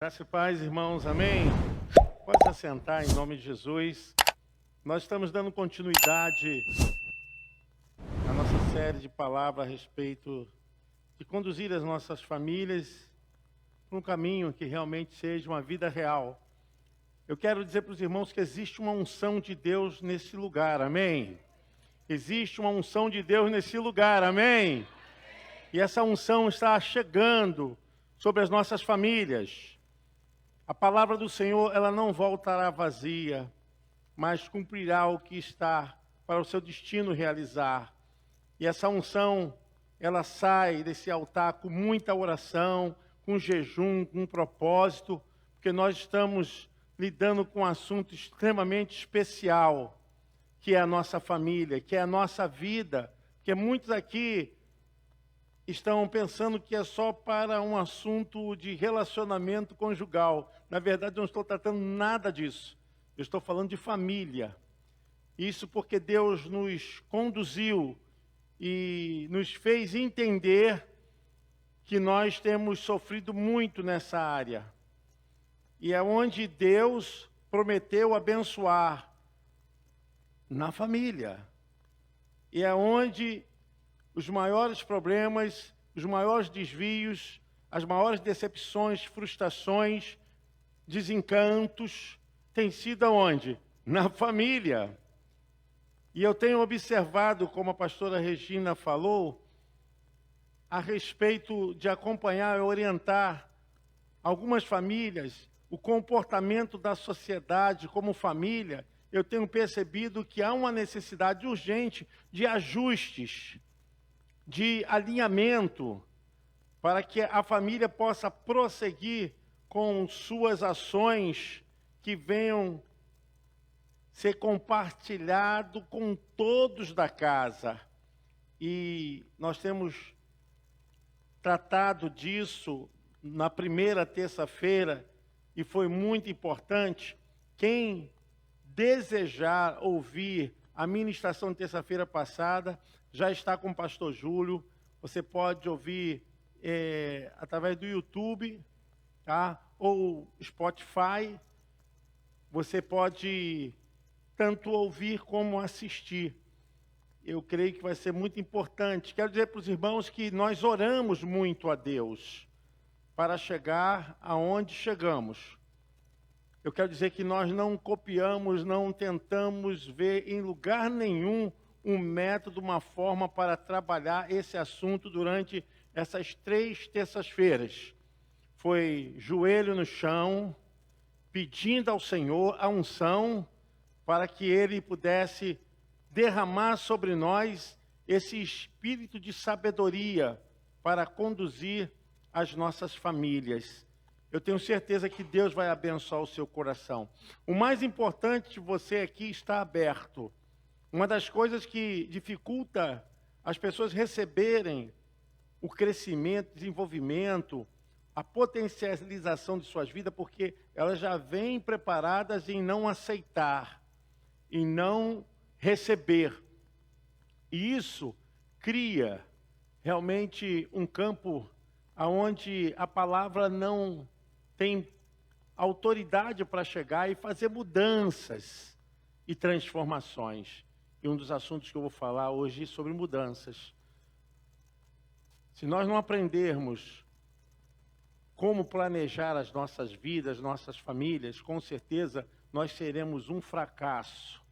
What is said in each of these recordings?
Graça e paz, irmãos, amém? Pode assentar em nome de Jesus. Nós estamos dando continuidade à nossa série de palavras a respeito de conduzir as nossas famílias para um caminho que realmente seja uma vida real. Eu quero dizer para os irmãos que existe uma unção de Deus nesse lugar, amém? Existe uma unção de Deus nesse lugar, amém? E essa unção está chegando sobre as nossas famílias. A palavra do Senhor, ela não voltará vazia, mas cumprirá o que está para o seu destino realizar. E essa unção, ela sai desse altar com muita oração, com jejum, com propósito, porque nós estamos lidando com um assunto extremamente especial, que é a nossa família, que é a nossa vida, porque muitos aqui estão pensando que é só para um assunto de relacionamento conjugal. Na verdade, eu não estou tratando nada disso. Eu estou falando de família. Isso porque Deus nos conduziu e nos fez entender que nós temos sofrido muito nessa área. E é onde Deus prometeu abençoar na família. E é onde os maiores problemas, os maiores desvios, as maiores decepções, frustrações, desencantos, têm sido aonde? Na família. E eu tenho observado, como a pastora Regina falou, a respeito de acompanhar e orientar algumas famílias, o comportamento da sociedade como família, eu tenho percebido que há uma necessidade urgente de ajustes, de alinhamento, para que a família possa prosseguir com suas ações que venham ser compartilhado com todos da casa. E nós temos tratado disso na primeira terça-feira e foi muito importante. Quem desejar ouvir a ministração de terça-feira passada, já está com o pastor Júlio. Você pode ouvir através do YouTube, tá? Ou Spotify. Você pode tanto ouvir como assistir. Eu creio que vai ser muito importante. Quero dizer para os irmãos que nós oramos muito a Deus para chegar aonde chegamos. Eu quero dizer que nós não copiamos, não tentamos ver em lugar nenhum um método, uma forma para trabalhar esse assunto durante essas 3 terças-feiras. Foi joelho no chão, pedindo ao Senhor a unção para que Ele pudesse derramar sobre nós esse espírito de sabedoria para conduzir as nossas famílias. Eu tenho certeza que Deus vai abençoar o seu coração. O mais importante, você aqui está aberto. Uma das coisas que dificulta as pessoas receberem o crescimento, desenvolvimento, a potencialização de suas vidas, porque elas já vêm preparadas em não aceitar, em não receber. E isso cria realmente um campo onde a palavra não tem autoridade para chegar e fazer mudanças e transformações. E um dos assuntos que eu vou falar hoje é sobre mudanças. Se nós não aprendermos como planejar as nossas vidas, nossas famílias, com certeza nós seremos um fracasso.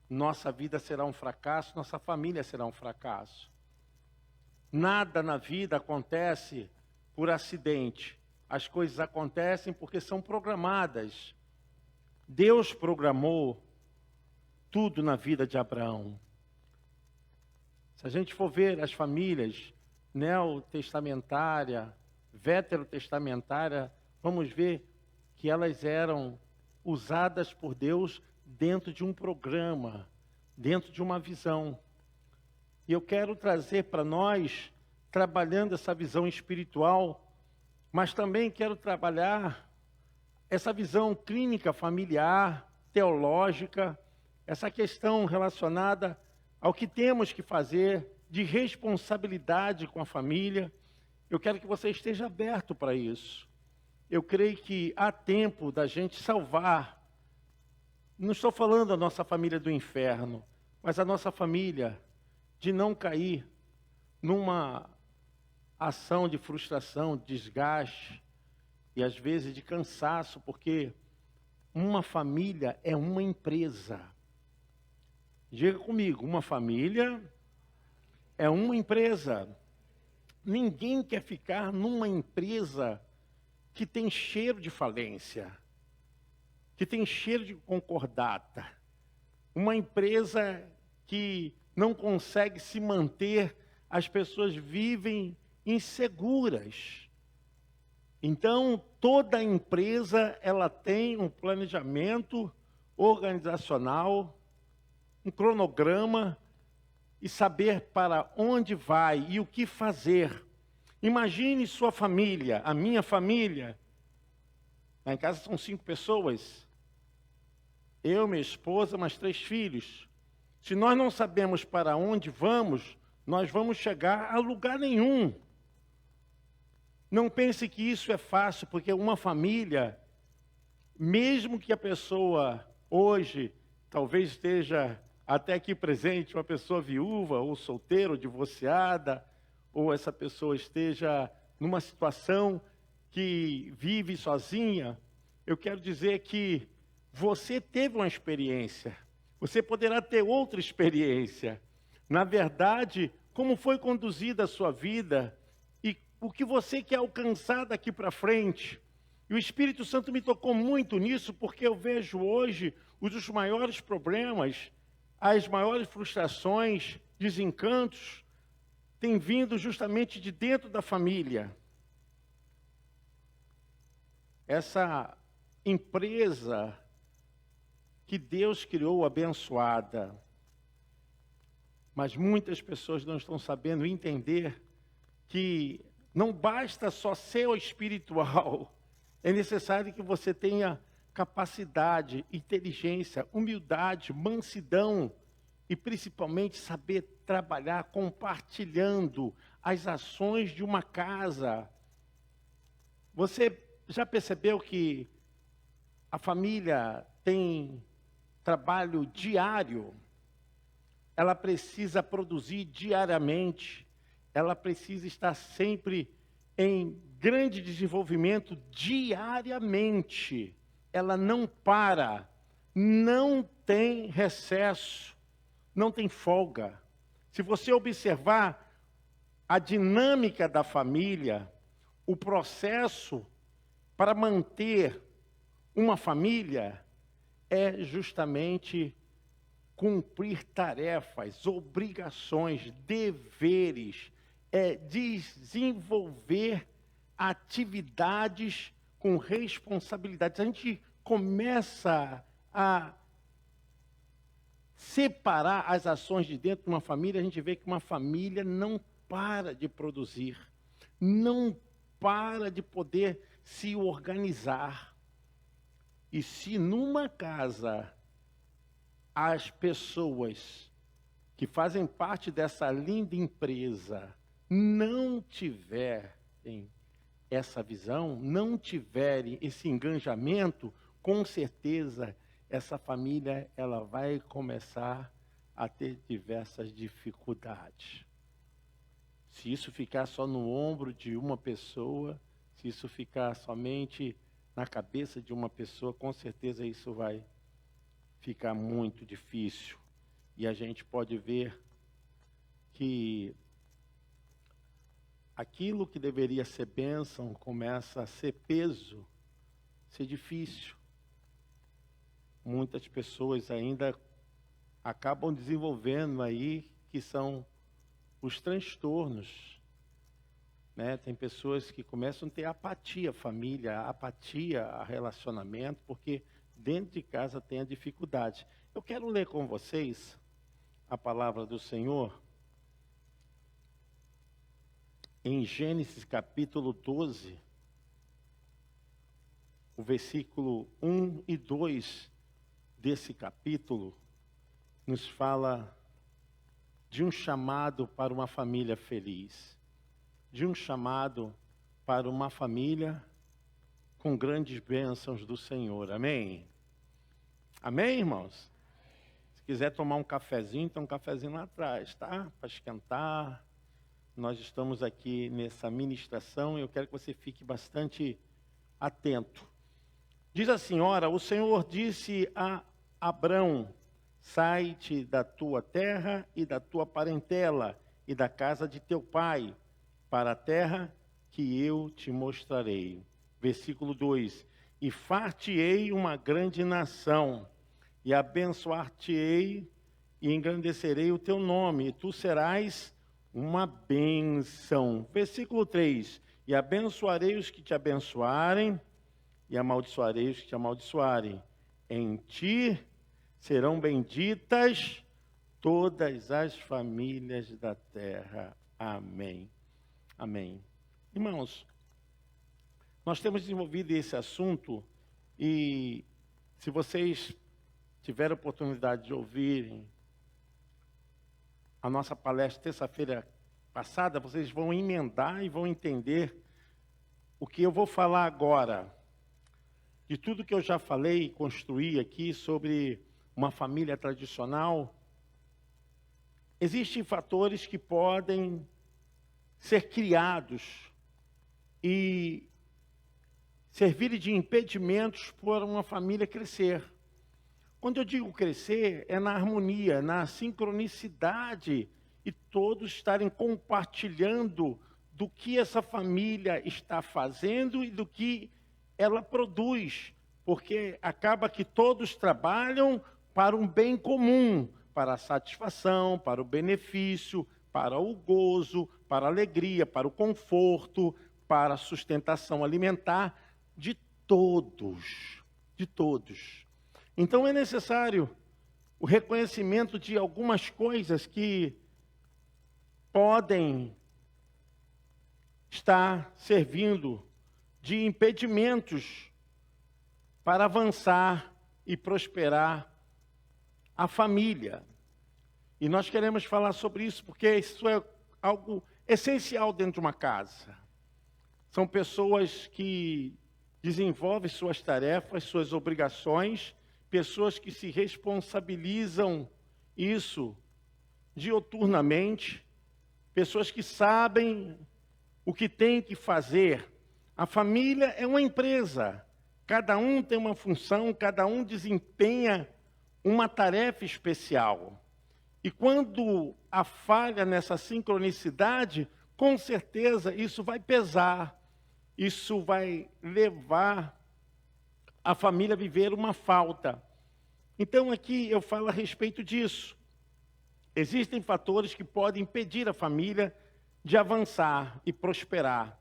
Nossa vida será um fracasso, nossa família será um fracasso. Nada na vida acontece por acidente. As coisas acontecem porque são programadas. Deus programou tudo na vida de Abraão. Se a gente for ver as famílias neotestamentária, veterotestamentária, vamos ver que elas eram usadas por Deus dentro de um programa, dentro de uma visão. E eu quero trazer para nós, trabalhando essa visão espiritual, mas também quero trabalhar essa visão clínica, familiar, teológica, essa questão relacionada ao que temos que fazer, de responsabilidade com a família. Eu quero que você esteja aberto para isso. eu creio que há tempo da gente salvar. Não estou falando da nossa família do inferno, mas a nossa família de não cair numa ação de frustração, desgaste e às vezes de cansaço, porque uma família é uma empresa. Diga comigo, uma família é uma empresa. Ninguém quer ficar numa empresa que tem cheiro de falência, que tem cheiro de concordata. Uma empresa que não consegue se manter, as pessoas vivem inseguras. Então, toda empresa, ela tem um planejamento organizacional, um cronograma e saber para onde vai e o que fazer. Imagine sua família, a minha família. Lá em casa são 5 pessoas. Eu, minha esposa, mais 3 filhos. Se nós não sabemos para onde vamos, nós vamos chegar a lugar nenhum. Não pense que isso é fácil, porque uma família, mesmo que a pessoa hoje talvez esteja até aqui presente, uma pessoa viúva, ou solteira, ou divorciada, ou essa pessoa esteja numa situação que vive sozinha, eu quero dizer que você teve uma experiência, você poderá ter outra experiência. Na verdade, como foi conduzida a sua vida e o que você quer alcançar daqui para frente. E o Espírito Santo me tocou muito nisso, porque eu vejo hoje os maiores problemas, as maiores frustrações, desencantos, têm vindo justamente de dentro da família. Essa empresa que Deus criou abençoada, mas muitas pessoas não estão sabendo entender que não basta só ser espiritual, é necessário que você tenha capacidade, inteligência, humildade, mansidão e principalmente saber trabalhar compartilhando as ações de uma casa. Você já percebeu que a família tem trabalho diário? Ela precisa produzir diariamente, ela precisa estar sempre em grande desenvolvimento diariamente. Ela não para, não tem recesso, não tem folga. Se você observar a dinâmica da família, o processo para manter uma família é justamente cumprir tarefas, obrigações, deveres, desenvolver atividades com responsabilidades. A gente começa a separar as ações de dentro de uma família, a gente vê que uma família não para de produzir, não para de poder se organizar. E se numa casa as pessoas que fazem parte dessa linda empresa não tiverem essa visão, não tiverem esse engajamento, com certeza essa família ela vai começar a ter diversas dificuldades. Se isso ficar só no ombro de uma pessoa, se isso ficar somente na cabeça de uma pessoa, com certeza isso vai ficar muito difícil. E a gente pode ver que aquilo que deveria ser bênção começa a ser peso, ser difícil. Muitas pessoas ainda acabam desenvolvendo aí que são os transtornos, né? Tem pessoas que começam a ter apatia à família, apatia a relacionamento, porque dentro de casa tem a dificuldade. Eu quero ler com vocês a palavra do Senhor em Gênesis capítulo 12, o versículo 1 e 2 desse capítulo nos fala de um chamado para uma família feliz, de um chamado para uma família com grandes bênçãos do Senhor. Amém? Amém, irmãos? Se quiser tomar um cafezinho, tem um cafezinho lá atrás, tá? Para esquentar. Nós estamos aqui nessa ministração e eu quero que você fique bastante atento. Diz assim: ora, o Senhor disse a Abrão: sai-te da tua terra e da tua parentela e da casa de teu pai, para a terra que eu te mostrarei. Versículo 2: e far-te-ei uma grande nação, e abençoar-te-ei, e engrandecerei o teu nome, e tu serás uma bênção. Versículo 3: e abençoarei os que te abençoarem, e amaldiçoarei os que te amaldiçoarem. Em ti serão benditas todas as famílias da terra. Amém. Amém. Irmãos, nós temos desenvolvido esse assunto e se vocês tiveram a oportunidade de ouvirem a nossa palestra terça-feira passada, vocês vão emendar e vão entender o que eu vou falar agora. De tudo que eu já falei e construí aqui sobre uma família tradicional, existem fatores que podem ser criados e servir de impedimentos para uma família crescer. Quando eu digo crescer, é na harmonia, na sincronicidade, e todos estarem compartilhando do que essa família está fazendo e do que ela produz, porque acaba que todos trabalham para um bem comum, para a satisfação, para o benefício, para o gozo, para a alegria, para o conforto, para a sustentação alimentar de todos, de todos. Então é necessário o reconhecimento de algumas coisas que podem estar servindo de impedimentos para avançar e prosperar a família. E nós queremos falar sobre isso porque isso é algo essencial dentro de uma casa. São pessoas que desenvolvem suas tarefas, suas obrigações, pessoas que se responsabilizam isso diuturnamente, pessoas que sabem o que tem que fazer. A família é uma empresa, cada um tem uma função, cada um desempenha uma tarefa especial. E quando há falha nessa sincronicidade, com certeza isso vai pesar, isso vai levar a família a viver uma falta. Então aqui eu falo a respeito disso. Existem fatores que podem impedir a família de avançar e prosperar,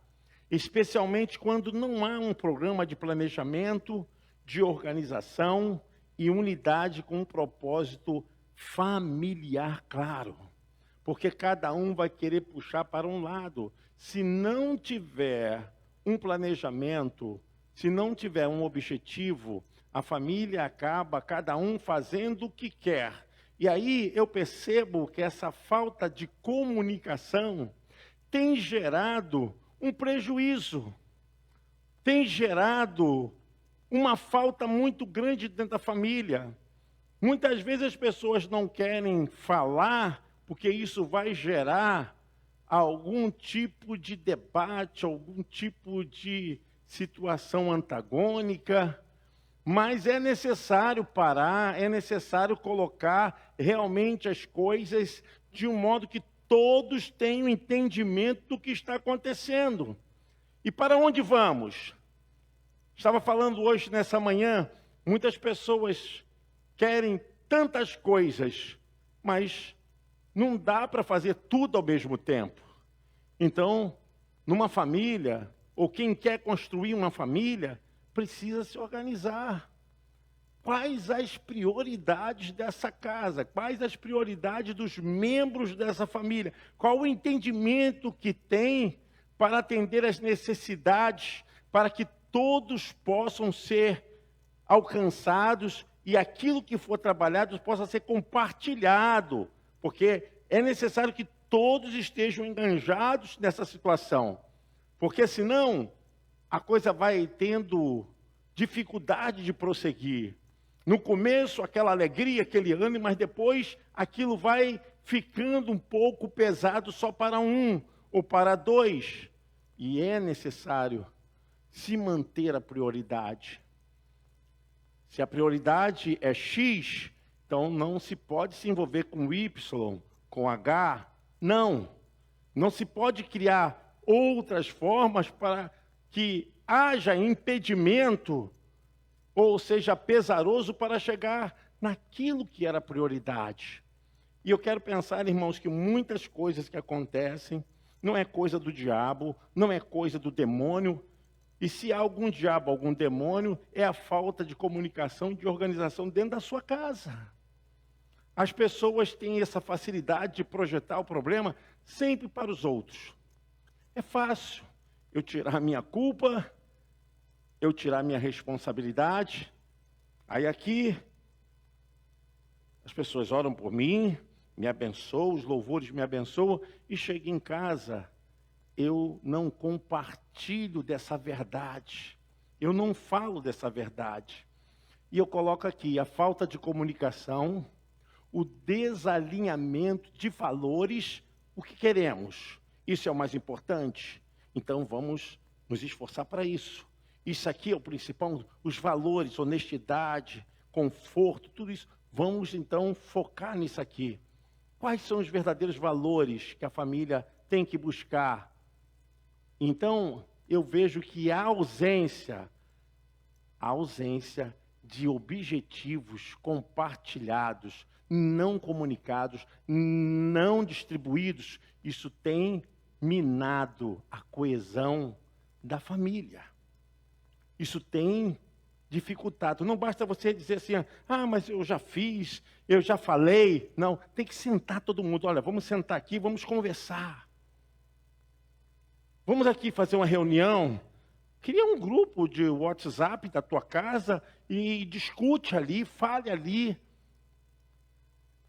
especialmente quando não há um programa de planejamento, de organização e unidade com um propósito familiar claro. Porque cada um vai querer puxar para um lado. Se não tiver um planejamento, se não tiver um objetivo, a família acaba cada um fazendo o que quer. E aí eu percebo que essa falta de comunicação tem gerado um prejuízo, tem gerado uma falta muito grande dentro da família. Muitas vezes as pessoas não querem falar, porque isso vai gerar algum tipo de debate, algum tipo de situação antagônica, mas é necessário parar, é necessário colocar realmente as coisas de um modo que todos tenham entendimento do que está acontecendo. E para onde vamos? Estava falando hoje, nessa manhã, muitas pessoas querem tantas coisas, mas não dá para fazer tudo ao mesmo tempo. Então, numa família, ou quem quer construir uma família, precisa se organizar. Quais as prioridades dessa casa? Quais as prioridades dos membros dessa família? Qual o entendimento que tem para atender às necessidades, para que todos possam ser alcançados e aquilo que for trabalhado possa ser compartilhado, porque é necessário que todos estejam enganjados nessa situação, porque senão a coisa vai tendo dificuldade de prosseguir. No começo, aquela alegria, aquele ânimo, mas depois aquilo vai ficando um pouco pesado só para um ou para dois. E é necessário se manter a prioridade. Se a prioridade é X, então não se pode se envolver com Y, com H. Não. Não se pode criar outras formas para que haja impedimento ou seja pesaroso para chegar naquilo que era prioridade. E eu quero pensar, irmãos, que muitas coisas que acontecem não é coisa do diabo, não é coisa do demônio. E se há algum diabo, algum demônio, é a falta de comunicação, de organização dentro da sua casa. As pessoas têm essa facilidade de projetar o problema sempre para os outros. É fácil eu tirar a minha culpa, eu tirar a minha responsabilidade. Aí aqui, as pessoas oram por mim, me abençoam, os louvores me abençoam, e chego em casa, eu não compartilho dessa verdade, eu não falo dessa verdade. E eu coloco aqui a falta de comunicação, o desalinhamento de valores, o que queremos. Isso é o mais importante? Então vamos nos esforçar para isso. Isso aqui é o principal, os valores, honestidade, conforto, tudo isso. Vamos então focar nisso aqui. Quais são os verdadeiros valores que a família tem que buscar? Então, eu vejo que a ausência de objetivos compartilhados, não comunicados, não distribuídos, isso tem minado a coesão da família. Isso tem dificultado. Não basta você dizer assim, mas eu já fiz, eu já falei. Não, tem que sentar todo mundo. Olha, vamos sentar aqui, vamos conversar. Vamos aqui fazer uma reunião. Cria um grupo de WhatsApp da tua casa e discute ali, fale ali.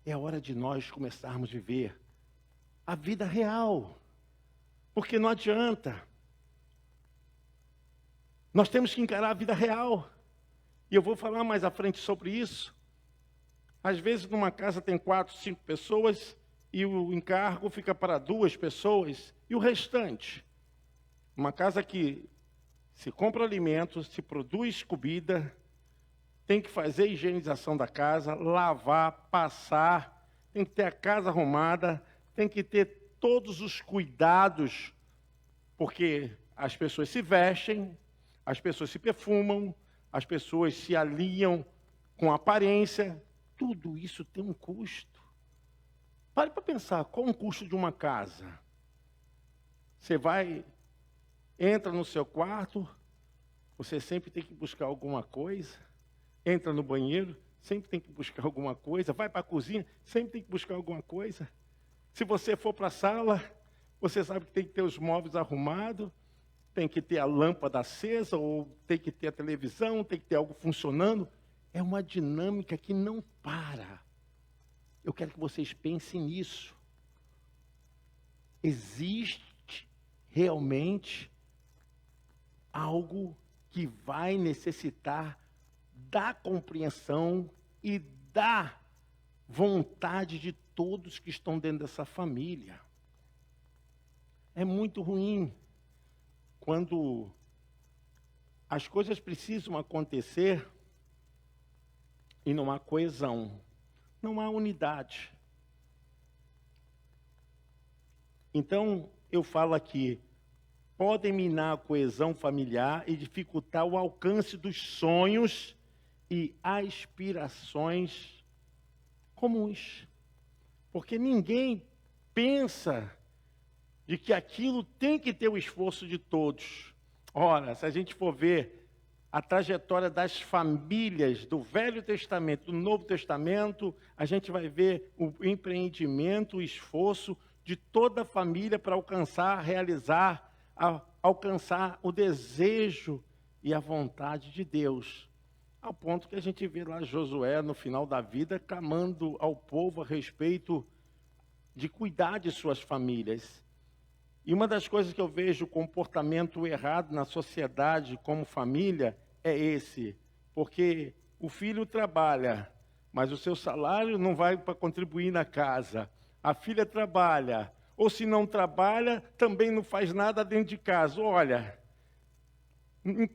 É hora de nós começarmos a viver a vida real. Porque não adianta. Nós temos que encarar a vida real. E eu vou falar mais à frente sobre isso. Às vezes, numa casa tem 4, 5 pessoas e o encargo fica para 2 pessoas e o restante. Uma casa que se compra alimentos, se produz comida, tem que fazer a higienização da casa, lavar, passar, tem que ter a casa arrumada, tem que ter todos os cuidados, porque as pessoas se vestem, as pessoas se perfumam, as pessoas se alinham com aparência. Tudo isso tem um custo. Pare para pensar, qual é o custo de uma casa? Você entra no seu quarto, você sempre tem que buscar alguma coisa. Entra no banheiro, sempre tem que buscar alguma coisa. Vai para a cozinha, sempre tem que buscar alguma coisa. Se você for para a sala, você sabe que tem que ter os móveis arrumados, tem que ter a lâmpada acesa, ou tem que ter a televisão, tem que ter algo funcionando. É uma dinâmica que não para. Eu quero que vocês pensem nisso. Existe realmente algo que vai necessitar da compreensão e da vontade de todos que estão dentro dessa família. É muito ruim quando as coisas precisam acontecer e não há coesão, não há unidade. Então, eu falo aqui, podem minar a coesão familiar e dificultar o alcance dos sonhos e aspirações comuns. Porque ninguém pensa de que aquilo tem que ter o esforço de todos. Ora, se a gente for ver a trajetória das famílias do Velho Testamento, do Novo Testamento, a gente vai ver o empreendimento, o esforço de toda a família para alcançar o desejo e a vontade de Deus. Ao ponto que a gente vê lá Josué, no final da vida, clamando ao povo a respeito de cuidar de suas famílias. E uma das coisas que eu vejo comportamento errado na sociedade como família é esse, porque o filho trabalha, mas o seu salário não vai para contribuir na casa. A filha trabalha, ou se não trabalha, também não faz nada dentro de casa. Olha,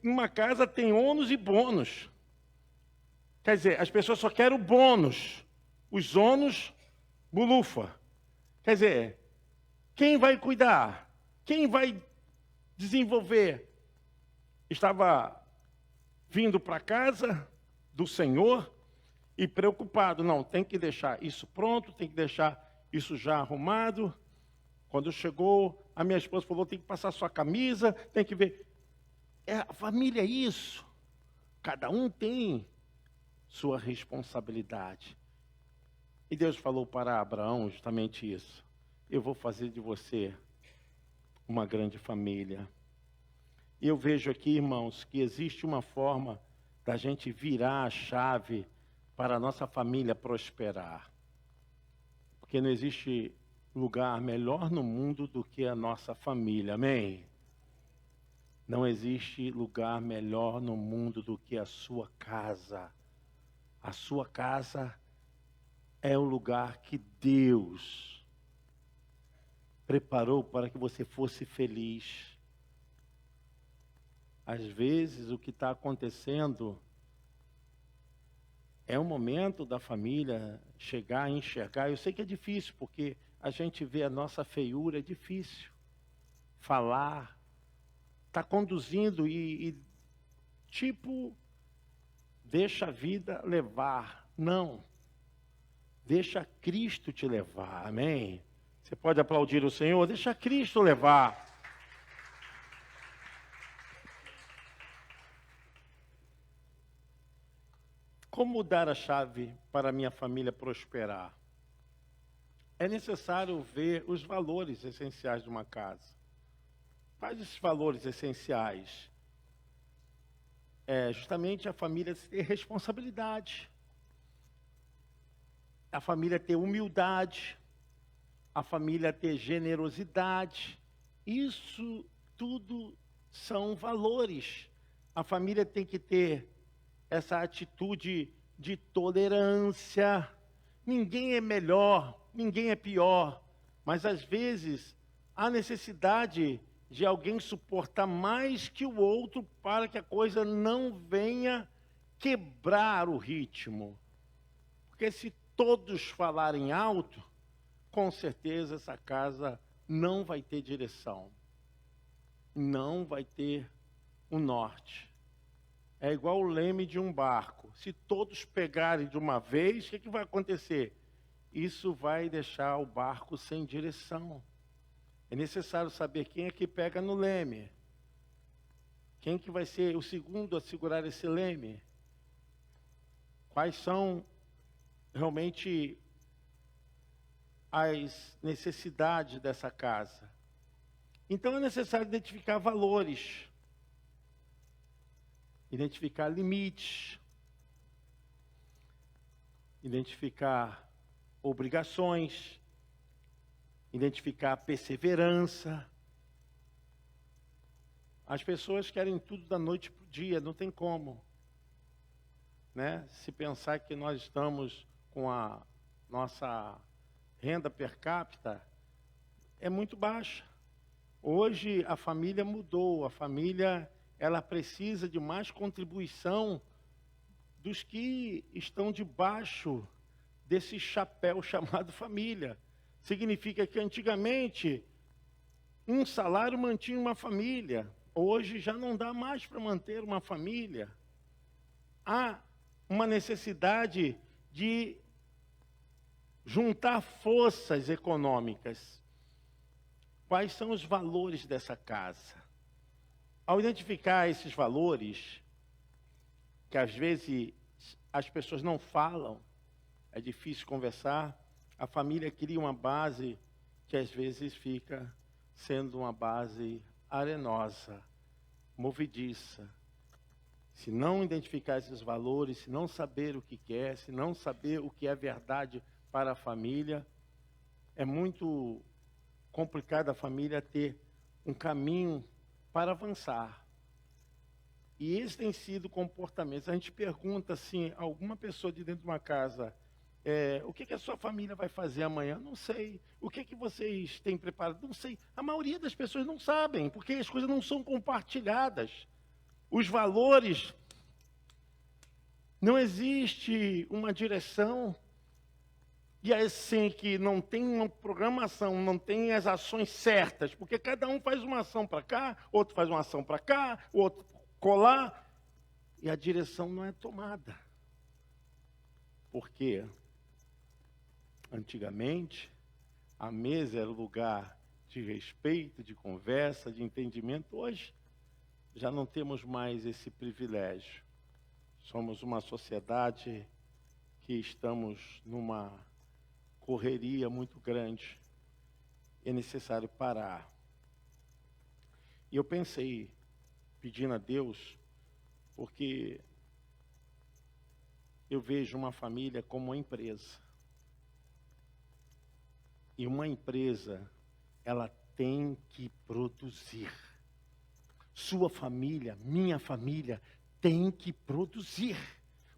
uma casa tem ônus e bônus. Quer dizer, as pessoas só querem o bônus, os ônus, bulufa. Quer dizer, quem vai cuidar? Quem vai desenvolver? Estava vindo para casa do Senhor e preocupado. Não, tem que deixar isso pronto, tem que deixar isso já arrumado. Quando chegou, a minha esposa falou, tem que passar sua camisa, tem que ver. A família é isso. Cada um tem sua responsabilidade. E Deus falou para Abraão justamente isso. Eu vou fazer de você uma grande família. E eu vejo aqui, irmãos, que existe uma forma da gente virar a chave para a nossa família prosperar. Porque não existe lugar melhor no mundo do que a nossa família, amém? Não existe lugar melhor no mundo do que a sua casa. A sua casa é o lugar que Deus preparou para que você fosse feliz. Às vezes, o que está acontecendo é um momento da família chegar a enxergar. Eu sei que é difícil, porque a gente vê a nossa feiura, é difícil. Falar, está conduzindo e deixa a vida levar. Não. Deixa Cristo te levar, amém? Você pode aplaudir o Senhor? Deixa Cristo levar. Como mudar a chave para a minha família prosperar? É necessário ver os valores essenciais de uma casa. Quais esses valores essenciais? É justamente a família ter responsabilidade. A família ter humildade. A família ter generosidade. Isso tudo são valores. A família tem que ter essa atitude de tolerância. Ninguém é melhor, ninguém é pior, mas às vezes há necessidade de alguém suportar mais que o outro para que a coisa não venha quebrar o ritmo. Porque se todos falarem alto, com certeza essa casa não vai ter direção, não vai ter um norte. É igual o leme de um barco. Se todos pegarem de uma vez, o que vai acontecer? Isso vai deixar o barco sem direção. É necessário saber quem é que pega no leme. Quem que vai ser o segundo a segurar esse leme? Quais são realmente as necessidades dessa casa? Então é necessário identificar valores. Identificar limites, identificar obrigações, identificar perseverança. As pessoas querem tudo da noite para o dia, não tem como. Né? Se pensar que nós estamos com a nossa renda per capita, é muito baixa. Hoje a família mudou, a família ela precisa de mais contribuição dos que estão debaixo desse chapéu chamado família. Significa que antigamente um salário mantinha uma família. Hoje já não dá mais para manter uma família. Há uma necessidade de juntar forças econômicas. Quais são os valores dessa casa? Ao identificar esses valores, que às vezes as pessoas não falam, é difícil conversar, a família cria uma base que às vezes fica sendo uma base arenosa, movediça. Se não identificar esses valores, se não saber o que quer, se não saber o que é verdade para a família, é muito complicado a família ter um caminho para avançar. E esse tem sido comportamento. A gente pergunta assim, alguma pessoa de dentro de uma casa, o que a sua família vai fazer amanhã? Não sei. O que vocês têm preparado? Não sei. A maioria das pessoas não sabem, porque as coisas não são compartilhadas. Os valores, não existe uma direção. E é assim que não tem uma programação, não tem as ações certas, porque cada um faz uma ação para cá, outro faz uma ação para cá, outro colar, e a direção não é tomada. Porque antigamente a mesa era o lugar de respeito, de conversa, de entendimento. Hoje já não temos mais esse privilégio. Somos uma sociedade que estamos numa correria muito grande. É necessário parar. E eu pensei, pedindo a Deus, porque eu vejo uma família como uma empresa. E uma empresa, ela tem que produzir. Sua família, minha família, tem que produzir.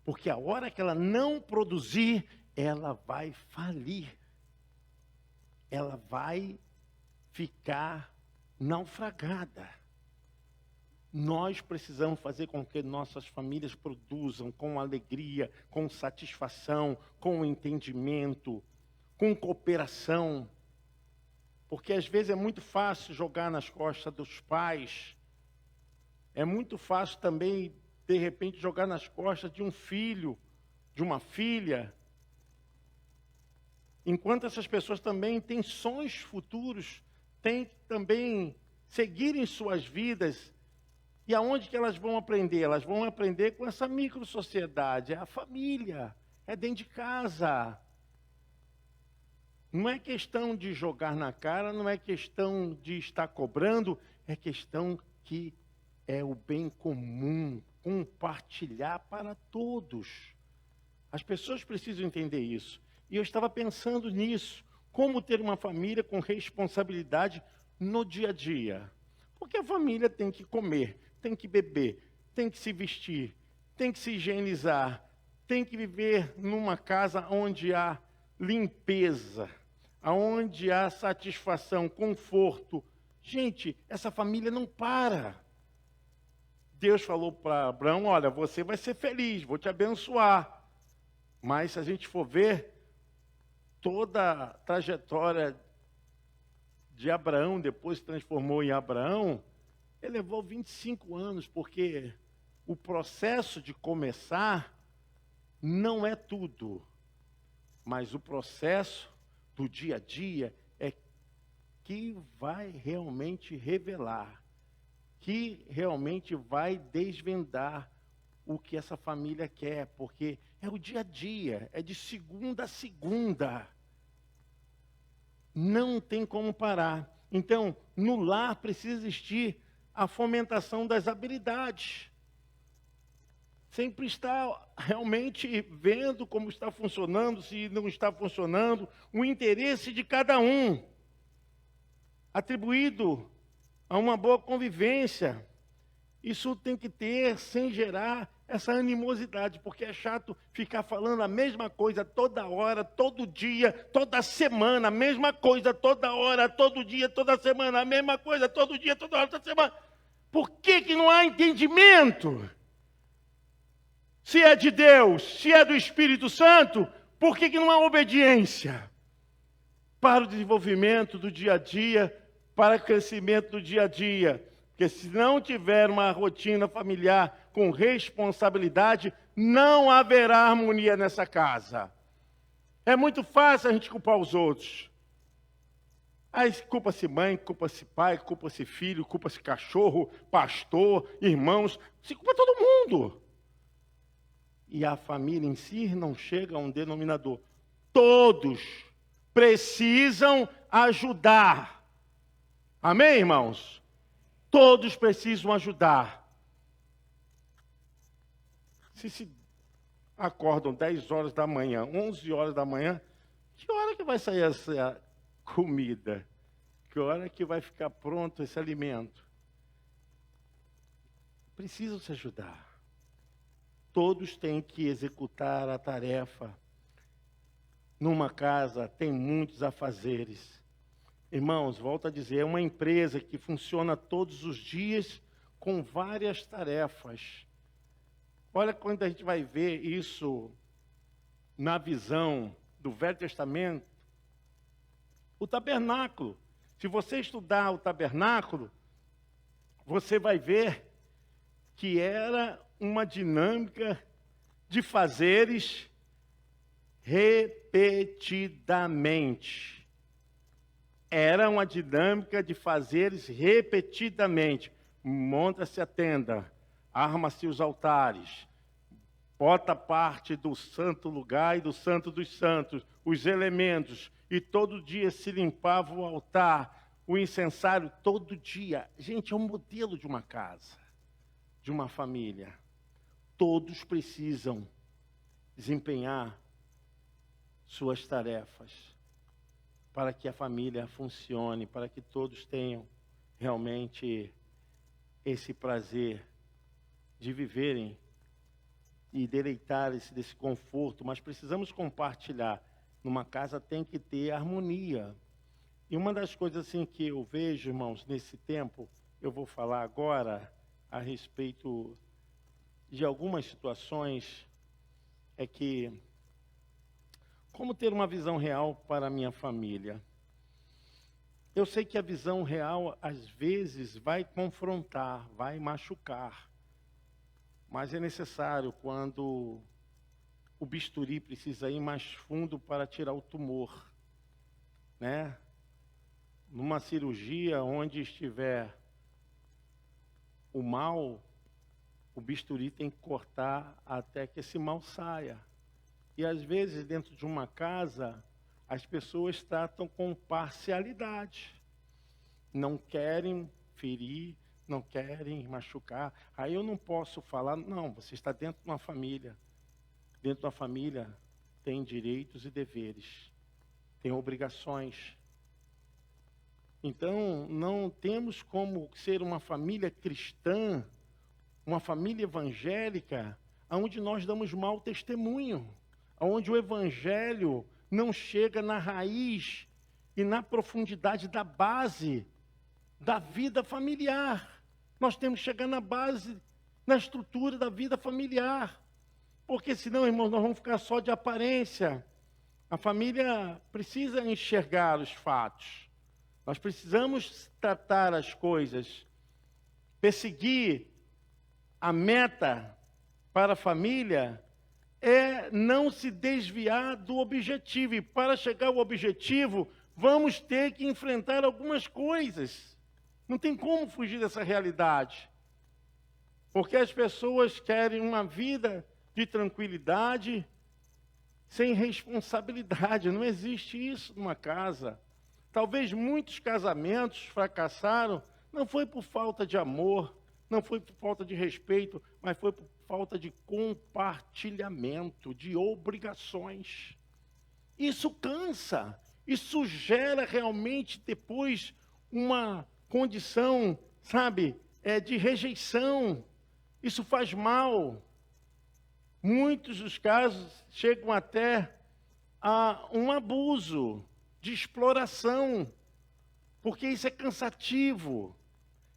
Porque a hora que ela não produzir, ela vai falir. Ela vai ficar naufragada. Nós precisamos fazer com que nossas famílias produzam com alegria, com satisfação, com entendimento, com cooperação. Porque às vezes é muito fácil jogar nas costas dos pais. É muito fácil também, de repente, jogar nas costas de um filho, de uma filha. Enquanto essas pessoas também têm sonhos futuros, têm que também seguirem suas vidas. E aonde que elas vão aprender? Elas vão aprender com essa microsociedade, é a família, é dentro de casa. Não é questão de jogar na cara, não é questão de estar cobrando, é questão que é o bem comum, compartilhar para todos. As pessoas precisam entender isso. E eu estava pensando nisso, como ter uma família com responsabilidade no dia a dia. Porque a família tem que comer, tem que beber, tem que se vestir, tem que se higienizar, tem que viver numa casa onde há limpeza, onde há satisfação, conforto. Gente, essa família não para. Deus falou para Abraão, olha, você vai ser feliz, vou te abençoar. Mas se a gente for ver, toda a trajetória de Abraão, depois se transformou em Abraão, ele levou 25 anos, porque o processo de começar não é tudo, mas o processo do dia a dia é que vai realmente revelar, que realmente vai desvendar o que essa família quer, porque é o dia a dia, é de segunda a segunda. Não tem como parar. Então, no lar precisa existir a fomentação das habilidades. Sempre estar realmente vendo como está funcionando, se não está funcionando, o interesse de cada um, atribuído a uma boa convivência. Isso tem que ter sem gerar essa animosidade, porque é chato ficar falando a mesma coisa toda hora, todo dia, toda semana, a mesma coisa toda hora, todo dia, toda semana, a mesma coisa todo dia, toda hora, toda semana. Por que não há entendimento? Se é de Deus, se é do Espírito Santo, por que não há obediência? Para o desenvolvimento do dia a dia, para o crescimento do dia a dia. Porque se não tiver uma rotina familiar com responsabilidade, não haverá harmonia nessa casa. É muito fácil a gente culpar os outros. Aí culpa-se mãe, culpa-se pai, culpa-se filho, culpa-se cachorro, pastor, irmãos, se culpa todo mundo. E a família em si não chega a um denominador. Todos precisam ajudar. Amém, irmãos? Todos precisam ajudar. Se acordam 10 horas da manhã, 11 horas da manhã, que hora que vai sair essa comida? Que hora que vai ficar pronto esse alimento? Precisam se ajudar. Todos têm que executar a tarefa. Numa casa tem muitos afazeres. Irmãos, volto a dizer, é uma empresa que funciona todos os dias com várias tarefas. Olha quando a gente vai ver isso na visão do Velho Testamento. O tabernáculo. Se você estudar o tabernáculo, você vai ver que era uma dinâmica de fazeres repetidamente. Era uma dinâmica de fazeres repetidamente. Monta-se a tenda, arma-se os altares, bota parte do santo lugar e do santo dos santos, os elementos, e todo dia se limpava o altar, o incensário, todo dia. Gente, é um modelo de uma casa, de uma família. Todos precisam desempenhar suas tarefas para que a família funcione, para que todos tenham realmente esse prazer de viverem e deleitarem-se desse conforto, mas precisamos compartilhar. Numa casa tem que ter harmonia. E uma das coisas assim que eu vejo, irmãos, nesse tempo, eu vou falar agora a respeito de algumas situações, é que como ter uma visão real para a minha família? Eu sei que a visão real, às vezes, vai confrontar, vai machucar. Mas é necessário quando o bisturi precisa ir mais fundo para tirar o tumor, né? Numa cirurgia onde estiver o mal, o bisturi tem que cortar até que esse mal saia. E às vezes dentro de uma casa, as pessoas tratam com parcialidade. Não querem ferir, não querem machucar. Aí eu não posso falar, não, você está dentro de uma família. Dentro da família tem direitos e deveres, tem obrigações. Então, não temos como ser uma família cristã, uma família evangélica, onde nós damos mau testemunho, onde o evangelho não chega na raiz e na profundidade da base da vida familiar. Nós temos que chegar na base, na estrutura da vida familiar. Porque senão, irmãos, nós vamos ficar só de aparência. A família precisa enxergar os fatos. Nós precisamos tratar as coisas. Perseguir a meta para a família é não se desviar do objetivo. E para chegar ao objetivo, vamos ter que enfrentar algumas coisas. Não tem como fugir dessa realidade. Porque as pessoas querem uma vida de tranquilidade, sem responsabilidade. Não existe isso numa casa. Talvez muitos casamentos fracassaram, não foi por falta de amor, não foi por falta de respeito, mas foi por falta de compartilhamento, de obrigações. Isso cansa, isso gera realmente depois uma condição, sabe, de rejeição. Isso faz mal. Muitos dos casos chegam até a um abuso de exploração, porque isso é cansativo,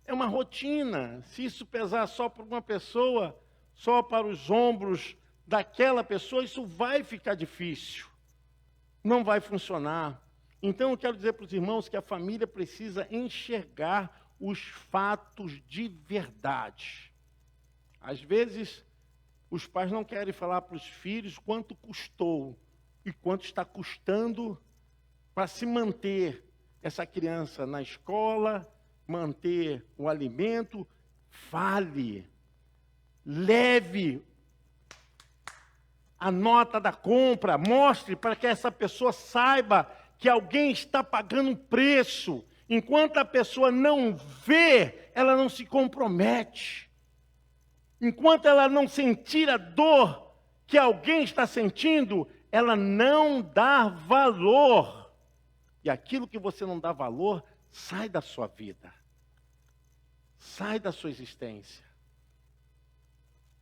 é uma rotina. Se isso pesar só para uma pessoa, só para os ombros daquela pessoa, isso vai ficar difícil, não vai funcionar. Então eu quero dizer para os irmãos que a família precisa enxergar os fatos de verdade. Às vezes, os pais não querem falar para os filhos quanto custou e quanto está custando para se manter essa criança na escola, manter o alimento. Fale, leve a nota da compra, mostre para que essa pessoa saiba que alguém está pagando um preço. Enquanto a pessoa não vê, ela não se compromete. Enquanto ela não sentir a dor que alguém está sentindo, ela não dá valor. E aquilo que você não dá valor, sai da sua vida. Sai da sua existência.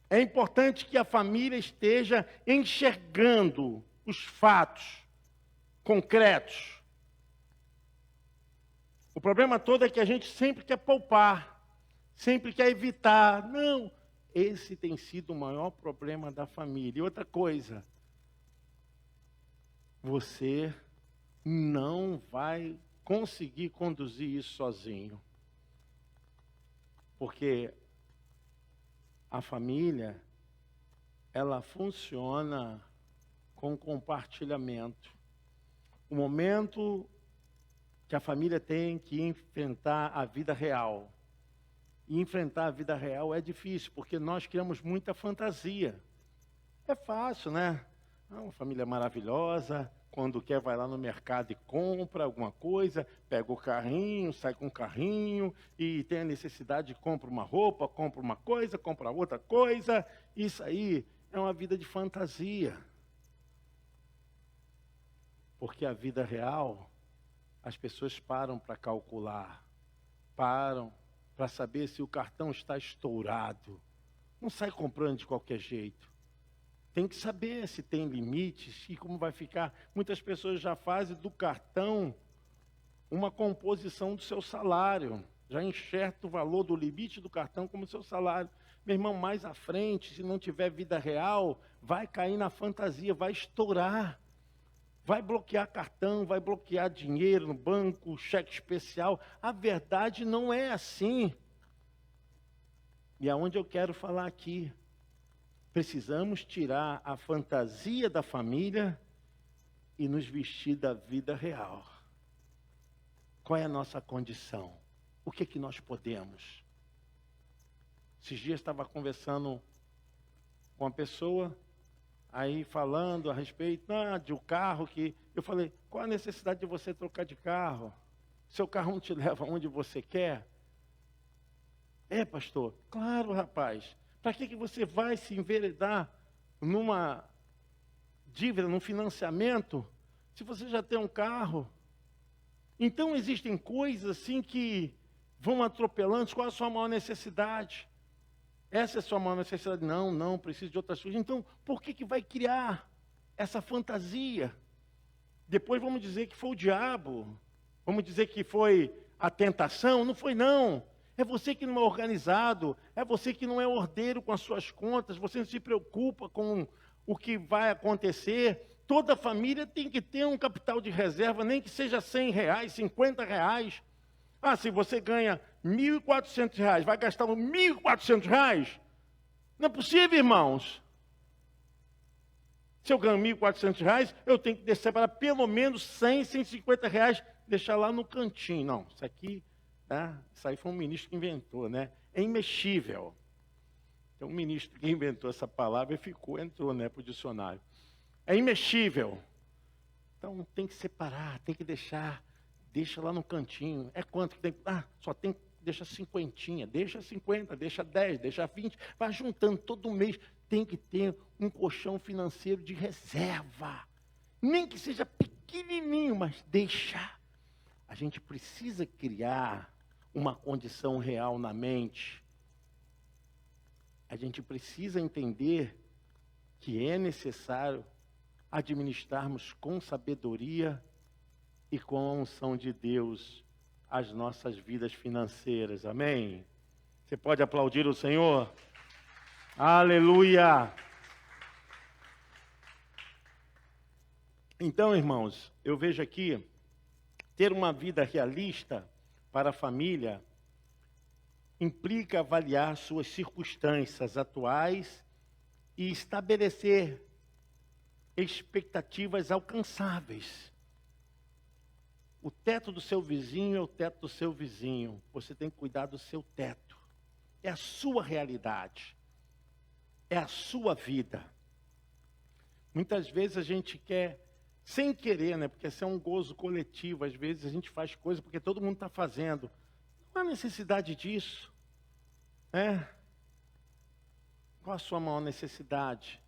É importante que a família esteja enxergando os fatos concretos. O problema todo é que a gente sempre quer poupar, sempre quer evitar. Não, esse tem sido o maior problema da família. E outra coisa, você não vai conseguir conduzir isso sozinho. Porque a família, ela funciona com compartilhamento. O momento que a família tem que enfrentar a vida real. E enfrentar a vida real é difícil, porque nós criamos muita fantasia. É fácil, né? Uma família maravilhosa, quando quer vai lá no mercado e compra alguma coisa, pega o carrinho, sai com o carrinho, e tem a necessidade de compra uma roupa, compra uma coisa, compra outra coisa. Isso aí é uma vida de fantasia. Porque a vida real, as pessoas param para calcular, param para saber se o cartão está estourado. Não sai comprando de qualquer jeito. Tem que saber se tem limites e como vai ficar. Muitas pessoas já fazem do cartão uma composição do seu salário. Já enxerta o valor do limite do cartão como seu salário. Meu irmão, mais à frente, se não tiver vida real, vai cair na fantasia, vai estourar. Vai bloquear cartão, vai bloquear dinheiro no banco, cheque especial. A verdade não é assim. E aonde eu quero falar aqui? Precisamos tirar a fantasia da família e nos vestir da vida real. Qual é a nossa condição? O que que nós podemos? Esses dias estava conversando com uma pessoa, aí falando a respeito de um carro que... Eu falei, qual a necessidade de você trocar de carro? Seu carro não te leva onde você quer? É, pastor? Claro, rapaz. Para que você vai se enveredar numa dívida, num financiamento, se você já tem um carro? Então existem coisas assim que vão atropelando. Qual é a sua maior necessidade? Essa é a sua maior necessidade? Não, preciso de outras coisas. Então, por que vai criar essa fantasia? Depois vamos dizer que foi o diabo. Vamos dizer que foi a tentação. Não foi, não. É você que não é organizado, é você que não é ordeiro com as suas contas, você não se preocupa com o que vai acontecer. Toda família tem que ter um capital de reserva, nem que seja R$100, R$50. Se você ganha R$1.400, vai gastar R$1.400? Não é possível, irmãos. Se eu ganho R$1.400, eu tenho que separar pelo menos R$100, R$150, deixar lá no cantinho. Não, isso aqui... Isso aí foi um ministro que inventou, né? É imexível. Então, um ministro que inventou essa palavra entrou, né, para o dicionário. É imexível. Então, tem que separar, tem que deixa lá no cantinho. É quanto que tem? Só tem que deixar 50, deixa 50, deixa 10, deixa 20. Vai juntando todo mês. Tem que ter um colchão financeiro de reserva. Nem que seja pequenininho, mas deixa. A gente precisa criar uma condição real na mente. A gente precisa entender que é necessário administrarmos com sabedoria e com a unção de Deus as nossas vidas financeiras. Amém? Você pode aplaudir o Senhor? Aleluia! Então, irmãos, eu vejo aqui, ter uma vida realista para a família implica avaliar suas circunstâncias atuais e estabelecer expectativas alcançáveis. O teto do seu vizinho é o teto do seu vizinho. Você tem que cuidar do seu teto. É a sua realidade. É a sua vida. Muitas vezes a gente quer, sem querer, né? Porque esse é um gozo coletivo. Às vezes a gente faz coisa porque todo mundo está fazendo. Não há necessidade disso. Qual a sua maior necessidade?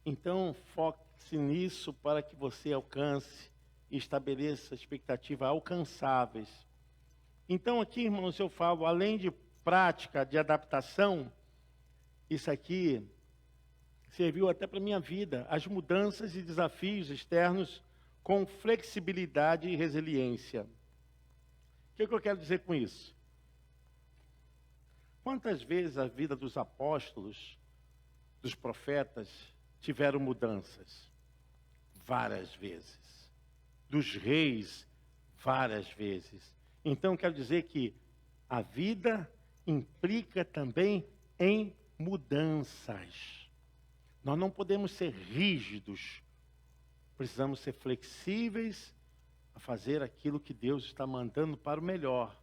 Então, foque-se nisso para que você alcance e estabeleça expectativas alcançáveis. Então aqui, irmãos, eu falo, além de prática de adaptação, isso aqui serviu até para a minha vida, as mudanças e desafios externos com flexibilidade e resiliência. O que eu quero dizer com isso? Quantas vezes a vida dos apóstolos, dos profetas, tiveram mudanças? Várias vezes. Dos reis, várias vezes. Então, quero dizer que a vida implica também em mudanças. Nós não podemos ser rígidos. Precisamos ser flexíveis a fazer aquilo que Deus está mandando para o melhor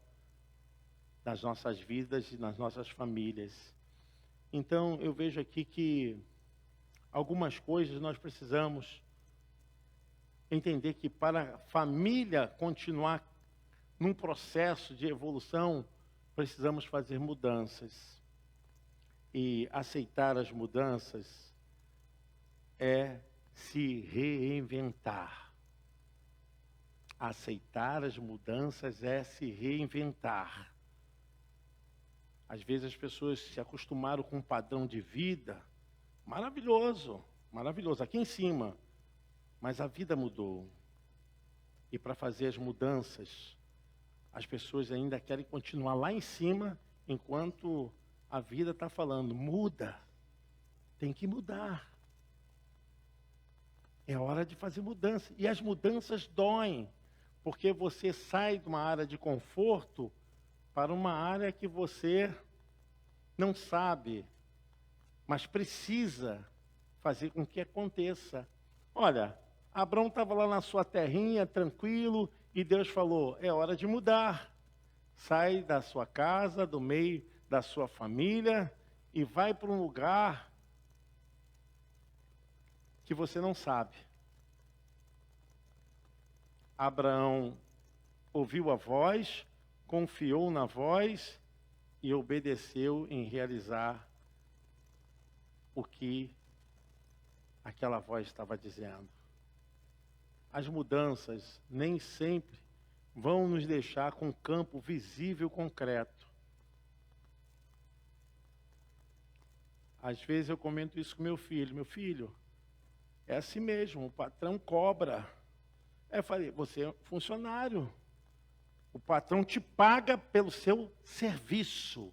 nas nossas vidas e nas nossas famílias. Então, eu vejo aqui que algumas coisas nós precisamos entender que para a família continuar num processo de evolução, precisamos fazer mudanças. E aceitar as mudanças é se reinventar. Aceitar as mudanças é se reinventar. Às vezes as pessoas se acostumaram com um padrão de vida maravilhoso, maravilhoso, aqui em cima. Mas a vida mudou. E para fazer as mudanças, as pessoas ainda querem continuar lá em cima, enquanto a vida está falando, muda, tem que mudar. É hora de fazer mudança. E as mudanças doem, porque você sai de uma área de conforto para uma área que você não sabe, mas precisa fazer com que aconteça. Olha, Abraão estava lá na sua terrinha, tranquilo, e Deus falou, é hora de mudar. Sai da sua casa, do meio da sua família, e vai para um lugar que você não sabe. Abraão ouviu a voz, confiou na voz e obedeceu em realizar o que aquela voz estava dizendo. As mudanças nem sempre vão nos deixar com um campo visível concreto. Às vezes eu comento isso com meu filho, é assim mesmo, o patrão cobra. Eu falei, você é funcionário. O patrão te paga pelo seu serviço.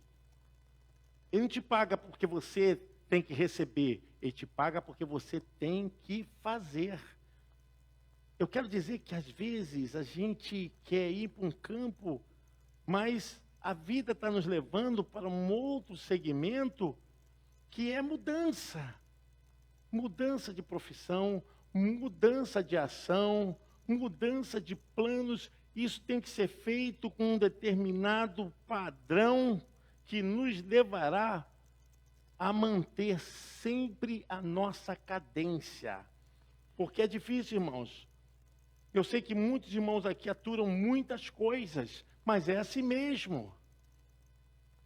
Ele não te paga porque você tem que receber. Ele te paga porque você tem que fazer. Eu quero dizer que às vezes a gente quer ir para um campo, mas a vida está nos levando para um outro segmento que é mudança. Mudança de profissão, mudança de ação, mudança de planos. Isso tem que ser feito com um determinado padrão que nos levará a manter sempre a nossa cadência. Porque é difícil, irmãos. Eu sei que muitos irmãos aqui aturam muitas coisas, mas é assim mesmo.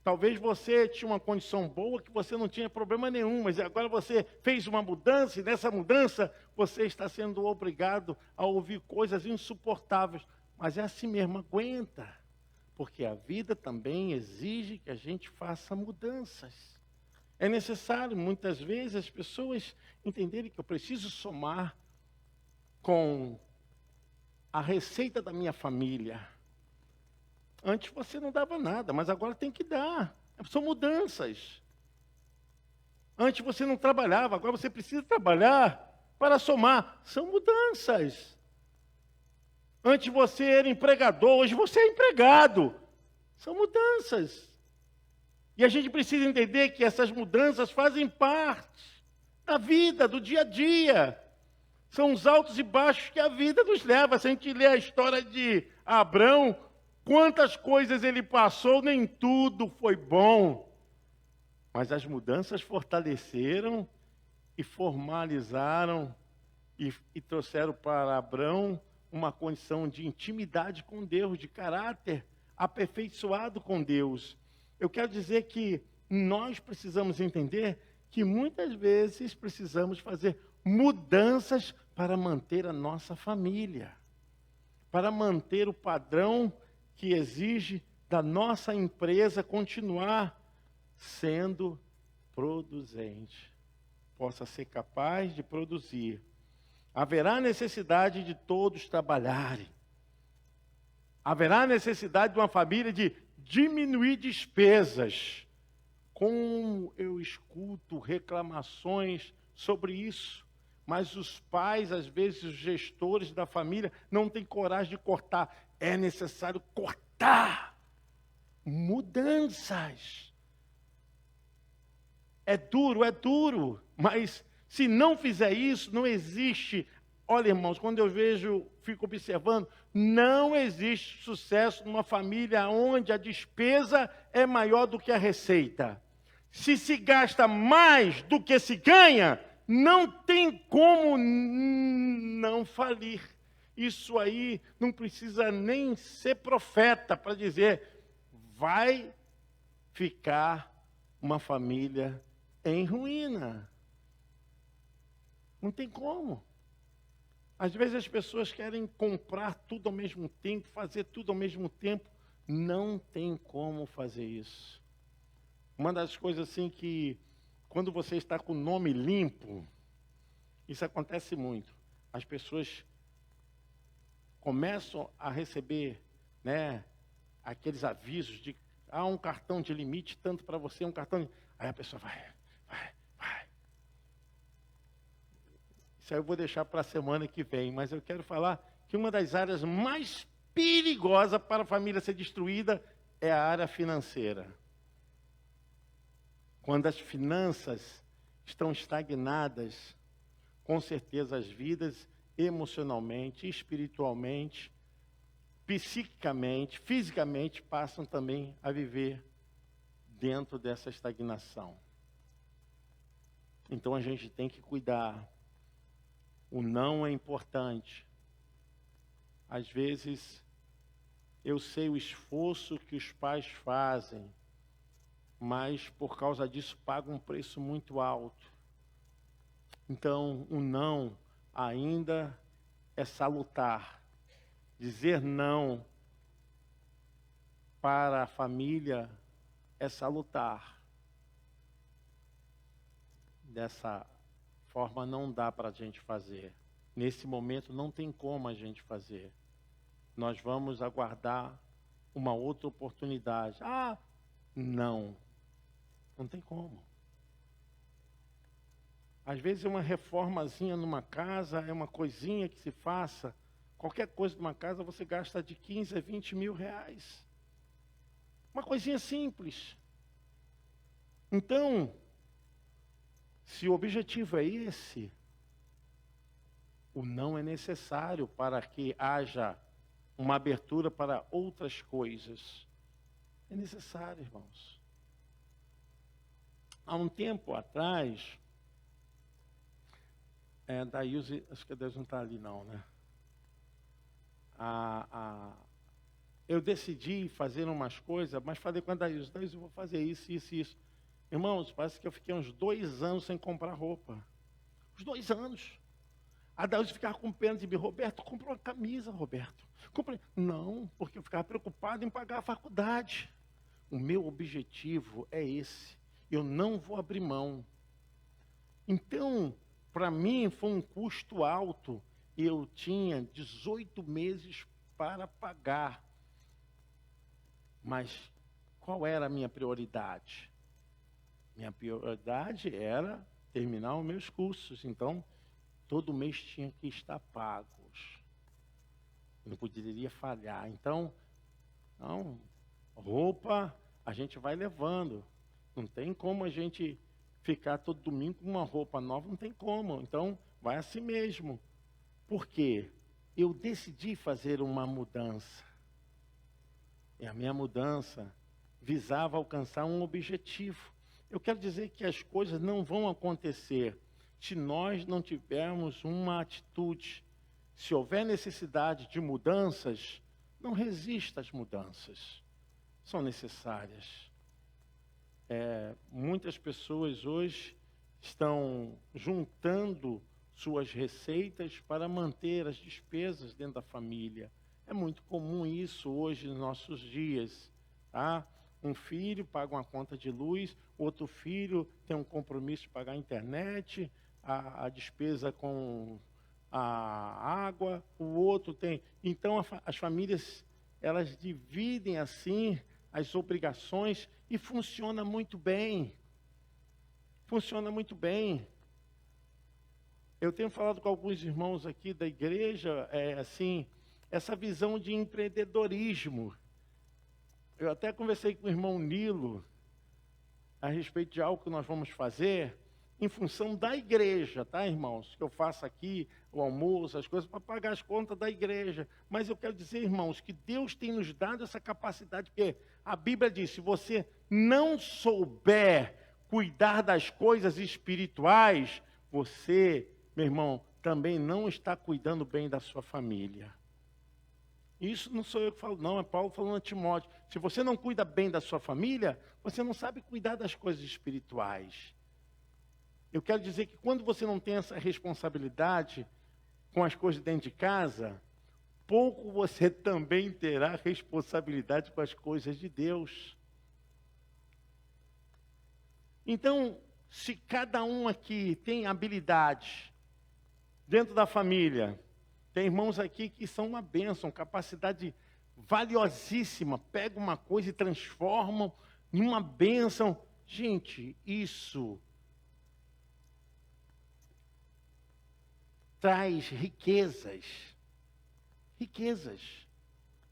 Talvez você tinha uma condição boa que você não tinha problema nenhum, mas agora você fez uma mudança e nessa mudança você está sendo obrigado a ouvir coisas insuportáveis. Mas é assim mesmo, aguenta. Porque a vida também exige que a gente faça mudanças. É necessário, muitas vezes, as pessoas entenderem que eu preciso somar com a receita da minha família. Antes você não dava nada, mas agora tem que dar. São mudanças. Antes você não trabalhava, agora você precisa trabalhar para somar. São mudanças. Antes você era empregador, hoje você é empregado. São mudanças. E a gente precisa entender que essas mudanças fazem parte da vida, do dia a dia. São os altos e baixos que a vida nos leva. Se a gente lê a história de Abraão, quantas coisas ele passou, nem tudo foi bom. Mas as mudanças fortaleceram e formalizaram e trouxeram para Abraão uma condição de intimidade com Deus, de caráter aperfeiçoado com Deus. Eu quero dizer que nós precisamos entender que muitas vezes precisamos fazer mudanças para manter a nossa família. para manter o padrão que exige da nossa empresa continuar sendo produzente, possa ser capaz de produzir. Haverá necessidade de todos trabalharem. Haverá necessidade de uma família de diminuir despesas. Como eu escuto reclamações sobre isso, mas os pais, às vezes os gestores da família, não têm coragem de cortar. É necessário cortar mudanças. É duro, mas se não fizer isso, não existe. Olha, irmãos, quando eu vejo, fico observando, não existe sucesso numa família onde a despesa é maior do que a receita. Se se gasta mais do que se ganha, não tem como não falir. Isso aí não precisa nem ser profeta para dizer, vai ficar uma família em ruína. Não tem como. Às vezes as pessoas querem comprar tudo ao mesmo tempo, fazer tudo ao mesmo tempo. Não tem como fazer isso. Uma das coisas assim que, quando você está com o nome limpo, isso acontece muito. As pessoas começam a receber, né, aqueles avisos de, um cartão de limite, tanto para você, um cartão de... Aí a pessoa vai. Isso aí eu vou deixar para a semana que vem, mas eu quero falar que uma das áreas mais perigosas para a família ser destruída é a área financeira. Quando as finanças estão estagnadas, com certeza as vidas emocionalmente, espiritualmente, psiquicamente, fisicamente, passam também a viver dentro dessa estagnação. Então a gente tem que cuidar. O não é importante. Às vezes, eu sei o esforço que os pais fazem, mas por causa disso pagam um preço muito alto. Então, o não ainda é salutar. Dizer não para a família é salutar. Dessa forma não dá para a gente fazer. Nesse momento não tem como a gente fazer. Nós vamos aguardar uma outra oportunidade. Não tem como. Às vezes é uma reformazinha numa casa, é uma coisinha que se faça. Qualquer coisa numa casa você gasta de 15 a 20 mil reais. Uma coisinha simples. Então, se o objetivo é esse, o não é necessário para que haja uma abertura para outras coisas. É necessário, irmãos. Há um tempo atrás, Daílze, acho que a Deus não está ali não, né? Eu decidi fazer umas coisas, mas falei com a Daílze, eu vou fazer isso. Irmãos, parece que eu fiquei uns 2 anos sem comprar roupa. Uns 2 anos. A Daílze ficava com pena de mim. Roberto, compra uma camisa, Roberto. Não, porque eu ficava preocupado em pagar a faculdade. O meu objetivo é esse. Eu não vou abrir mão. Então, para mim, foi um custo alto. Eu tinha 18 meses para pagar. Mas qual era a minha prioridade? Minha prioridade era terminar os meus cursos. Então, todo mês tinha que estar pagos. Eu não poderia falhar. Então, roupa a gente vai levando. Não tem como a gente ficar todo domingo com uma roupa nova. Não tem como. Então, vai assim mesmo. Por quê? Eu decidi fazer uma mudança. E a minha mudança visava alcançar um objetivo. Eu quero dizer que as coisas não vão acontecer se nós não tivermos uma atitude. Se houver necessidade de mudanças, não resista às mudanças. São necessárias. Muitas pessoas hoje estão juntando suas receitas para manter as despesas dentro da família. É muito comum isso hoje nos nossos dias, tá? Um filho paga uma conta de luz, outro filho tem um compromisso de pagar a internet, a despesa com a água, o outro tem. Então, as famílias, elas dividem assim as obrigações e funciona muito bem. Funciona muito bem. Eu tenho falado com alguns irmãos aqui da igreja, assim, essa visão de empreendedorismo. Eu até conversei com o irmão Nilo a respeito de algo que nós vamos fazer em função da igreja, tá, irmãos? Que eu faço aqui o almoço, as coisas, para pagar as contas da igreja. Mas eu quero dizer, irmãos, que Deus tem nos dado essa capacidade, porque a Bíblia diz, se você não souber cuidar das coisas espirituais, você, meu irmão, também não está cuidando bem da sua família. Isso não sou eu que falo, não, é Paulo falando a Timóteo. Se você não cuida bem da sua família, você não sabe cuidar das coisas espirituais. Eu quero dizer que quando você não tem essa responsabilidade com as coisas dentro de casa, pouco você também terá responsabilidade com as coisas de Deus. Então, se cada um aqui tem habilidade dentro da família, tem irmãos aqui que são uma bênção, capacidade valiosíssima, pegam uma coisa e transformam em uma bênção. Gente, isso traz riquezas. Riquezas.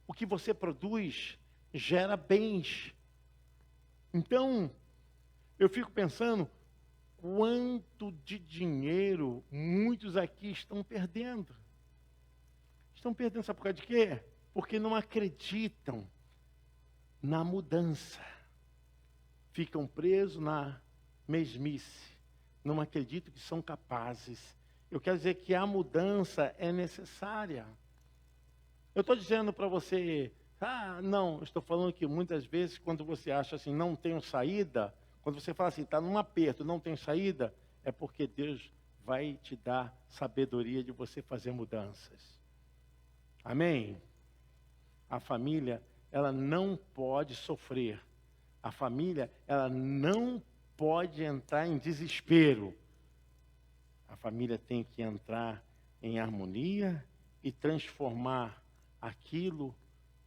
O que você produz gera bens. Então, eu fico pensando, quanto de dinheiro muitos aqui estão perdendo. Estão perdendo, sabe por causa de quê? Porque não acreditam na mudança. Ficam presos na mesmice. Não acreditam que são capazes. Eu quero dizer que a mudança é necessária. Eu estou dizendo para você, não, eu estou falando que muitas vezes quando você acha assim, não tenho saída, quando você fala assim, está num aperto, não tem saída, é porque Deus vai te dar sabedoria de você fazer mudanças. Amém? A família, ela não pode sofrer. A família, ela não pode entrar em desespero. A família tem que entrar em harmonia e transformar aquilo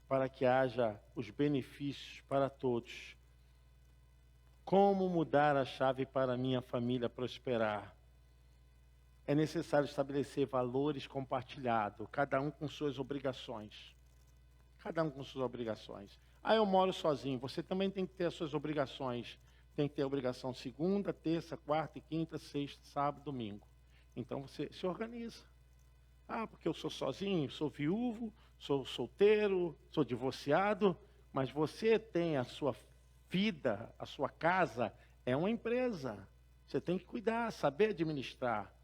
para que haja os benefícios para todos. Como mudar a chave para a minha família prosperar? É necessário estabelecer valores compartilhados, cada um com suas obrigações. Cada um com suas obrigações. Eu moro sozinho, você também tem que ter as suas obrigações. Tem que ter a obrigação segunda, terça, quarta e quinta, sexta, sábado, domingo. Então você se organiza. Porque eu sou sozinho, sou viúvo, sou solteiro, sou divorciado, mas você tem a sua vida, a sua casa, é uma empresa. Você tem que cuidar, saber administrar.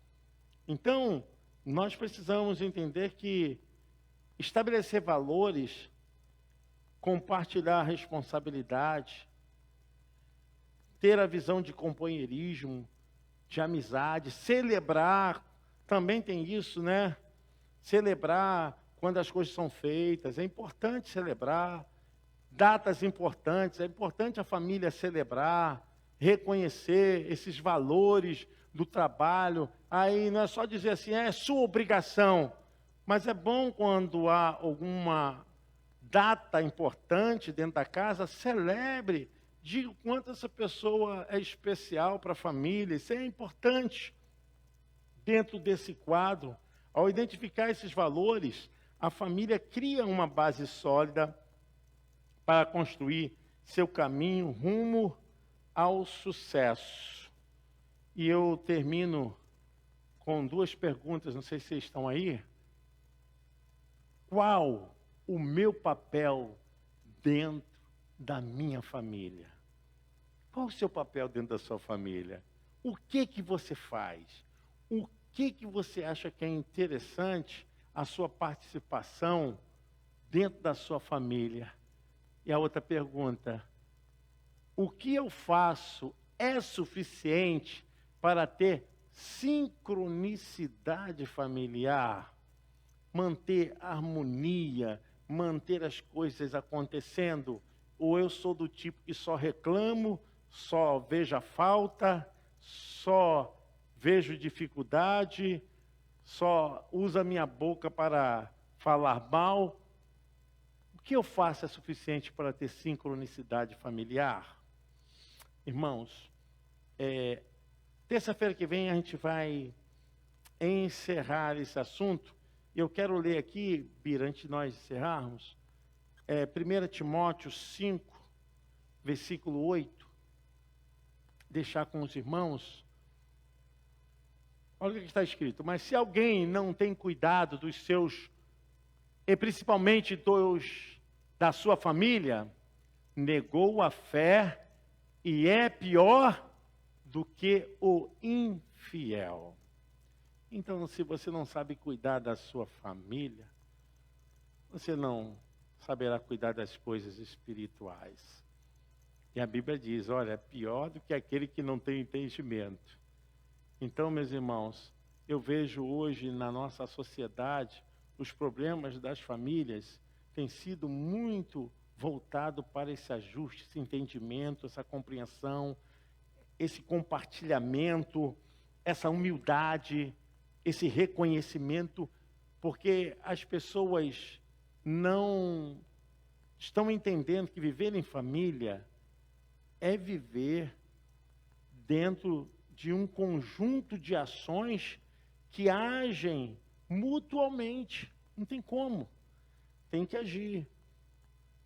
Então, nós precisamos entender que estabelecer valores, compartilhar a responsabilidade, ter a visão de companheirismo, de amizade, celebrar, também tem isso, né? Celebrar quando as coisas são feitas, é importante celebrar, datas importantes, é importante a família celebrar, reconhecer esses valores do trabalho. Aí não é só dizer assim, é sua obrigação, mas é bom quando há alguma data importante dentro da casa, celebre, diga o quanto essa pessoa é especial para a família, isso é importante. Dentro desse quadro, ao identificar esses valores, a família cria uma base sólida para construir seu caminho rumo ao sucesso. E eu termino com duas perguntas, não sei se vocês estão aí. Qual o meu papel dentro da minha família? Qual o seu papel dentro da sua família? O que você faz? O que você acha que é interessante a sua participação dentro da sua família? E a outra pergunta, o que eu faço é suficiente para ter sincronicidade familiar, manter harmonia, manter as coisas acontecendo, ou eu sou do tipo que só reclamo, só vejo a falta, só vejo dificuldade, só uso a minha boca para falar mal. O que eu faço é suficiente para ter sincronicidade familiar? Irmãos, terça-feira que vem a gente vai encerrar esse assunto. Eu quero ler aqui, Bira, antes de nós encerrarmos, 1 Timóteo 5, versículo 8, deixar com os irmãos. Olha o que está escrito: mas se alguém não tem cuidado dos seus, e principalmente da sua família, negou a fé e é pior do que o infiel. Então, se você não sabe cuidar da sua família, você não saberá cuidar das coisas espirituais. E a Bíblia diz, olha, é pior do que aquele que não tem entendimento. Então, meus irmãos, eu vejo hoje na nossa sociedade, os problemas das famílias têm sido muito voltado para esse ajuste, esse entendimento, essa compreensão, esse compartilhamento, essa humildade, esse reconhecimento, porque as pessoas não estão entendendo que viver em família é viver dentro de um conjunto de ações que agem mutuamente. Não tem como. Tem que agir.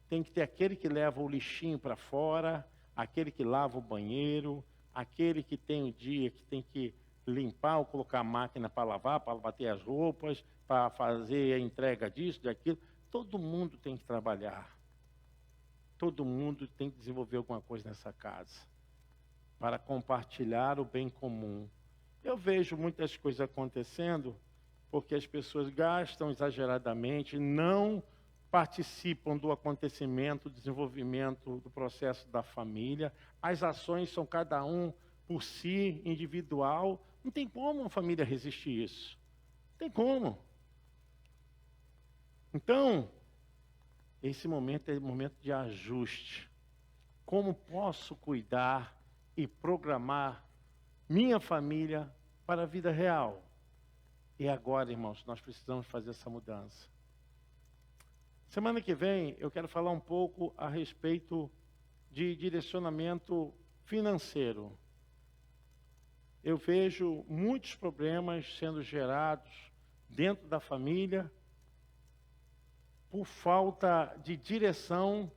Tem que ter aquele que leva o lixinho para fora, aquele que lava o banheiro, aquele que tem o dia que tem que limpar ou colocar a máquina para lavar, para bater as roupas, para fazer a entrega disso, daquilo. Todo mundo tem que trabalhar. Todo mundo tem que desenvolver alguma coisa nessa casa para compartilhar o bem comum. Eu vejo muitas coisas acontecendo porque as pessoas gastam exageradamente, não participam do acontecimento, do desenvolvimento do processo da família. As ações são cada um por si, individual. Não tem como uma família resistir isso. Não tem como. Então, esse momento é um momento de ajuste. Como posso cuidar e programar minha família para a vida real? E agora, irmãos, nós precisamos fazer essa mudança. Semana que vem, eu quero falar um pouco a respeito de direcionamento financeiro. Eu vejo muitos problemas sendo gerados dentro da família por falta de direção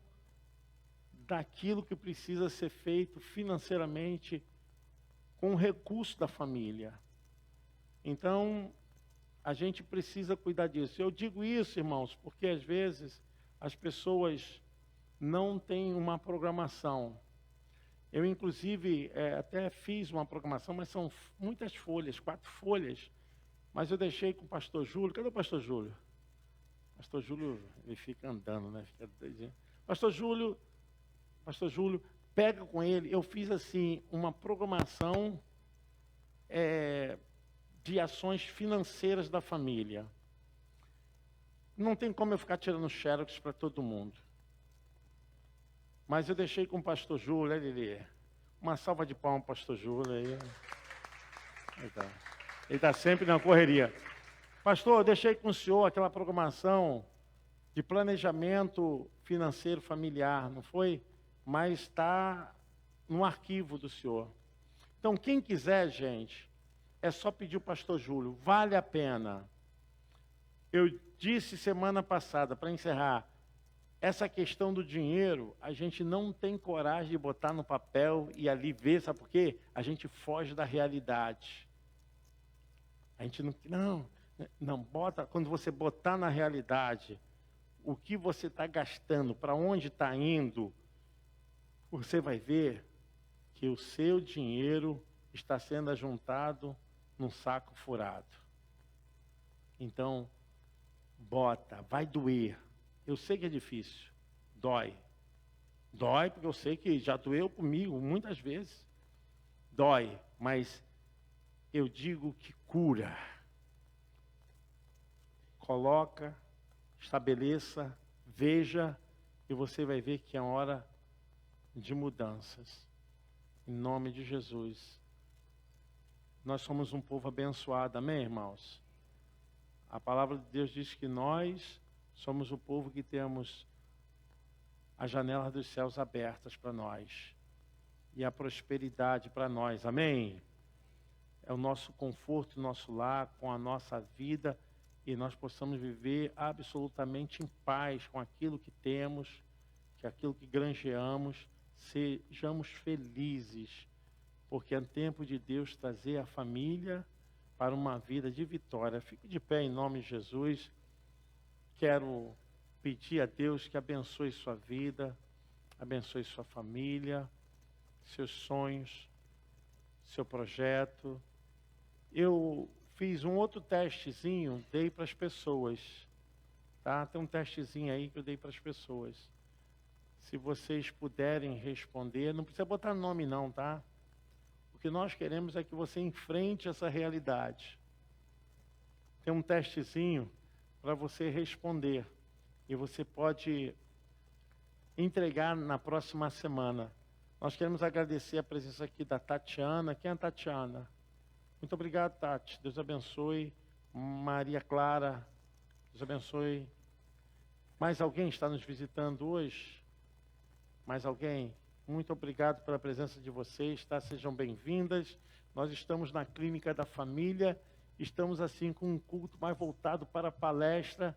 daquilo que precisa ser feito financeiramente com o recurso da família. Então, a gente precisa cuidar disso. Eu digo isso, irmãos, porque às vezes as pessoas não têm uma programação. Eu, inclusive, até fiz uma programação, mas são muitas folhas, 4 folhas. Mas eu deixei com o pastor Júlio. Cadê o pastor Júlio? Pastor Júlio, ele fica andando, né? Fica doidinho. Pastor Júlio, pega com ele. Eu fiz, assim, uma programação de ações financeiras da família. Não tem como eu ficar tirando xerox para todo mundo. Mas eu deixei com o pastor Júlio, uma salva de palmas, pastor Júlio. Ele está sempre na correria. Pastor, eu deixei com o senhor aquela programação de planejamento financeiro familiar, não foi? Mas está no arquivo do senhor. Então, quem quiser, gente, é só pedir o pastor Júlio, vale a pena. Eu disse semana passada, para encerrar, essa questão do dinheiro, a gente não tem coragem de botar no papel e ali ver, sabe por quê? A gente foge da realidade. A gente não bota, quando você botar na realidade o que você está gastando, para onde está indo, você vai ver que o seu dinheiro está sendo ajuntado num saco furado. Então, vai doer. Eu sei que é difícil, dói. Dói porque eu sei que já doeu comigo muitas vezes. Dói, mas eu digo que cura. Coloca, estabeleça Veja e você vai ver que é hora de mudanças. Em nome de Jesus. Nós somos um povo abençoado, amém, irmãos? A palavra de Deus diz que nós somos o povo que temos as janelas dos céus abertas para nós. E a prosperidade para nós, amém? É o nosso conforto, o nosso lar, com a nossa vida, e nós possamos viver absolutamente em paz com aquilo que temos, que aquilo que granjeamos, sejamos felizes, porque é tempo de Deus trazer a família para uma vida de vitória. Fique de pé em nome de Jesus. Quero pedir a Deus que abençoe sua vida, abençoe sua família, seus sonhos, seu projeto. Eu fiz um outro testezinho, dei para as pessoas, tá? Tem um testezinho aí que eu dei para as pessoas. Se vocês puderem responder, não precisa botar nome não, tá? O que nós queremos é que você enfrente essa realidade. Tem um testezinho para você responder. E você pode entregar na próxima semana. Nós queremos agradecer a presença aqui da Tatiana. Quem é a Tatiana? Muito obrigado, Tati. Deus abençoe. Maria Clara, Deus abençoe. Mais alguém está nos visitando hoje? Mais alguém? Muito obrigado pela presença de vocês, tá? Sejam bem-vindas. Nós estamos na Clínica da Família. Estamos assim com um culto mais voltado para a palestra,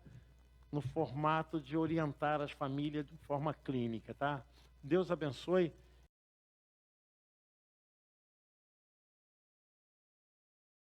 no formato de orientar as famílias de forma clínica, tá? Deus abençoe.